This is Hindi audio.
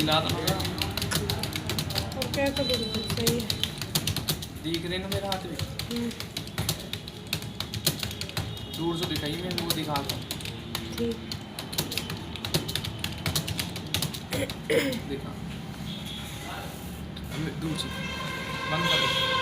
हिला तो और क्या करूँगी, सही है। दिख रहे ना मेरा हाथ भी दूर से दिखाई, मैं वो दिखाता हूँ। ठीक। देखा दूर से बंद कर दो।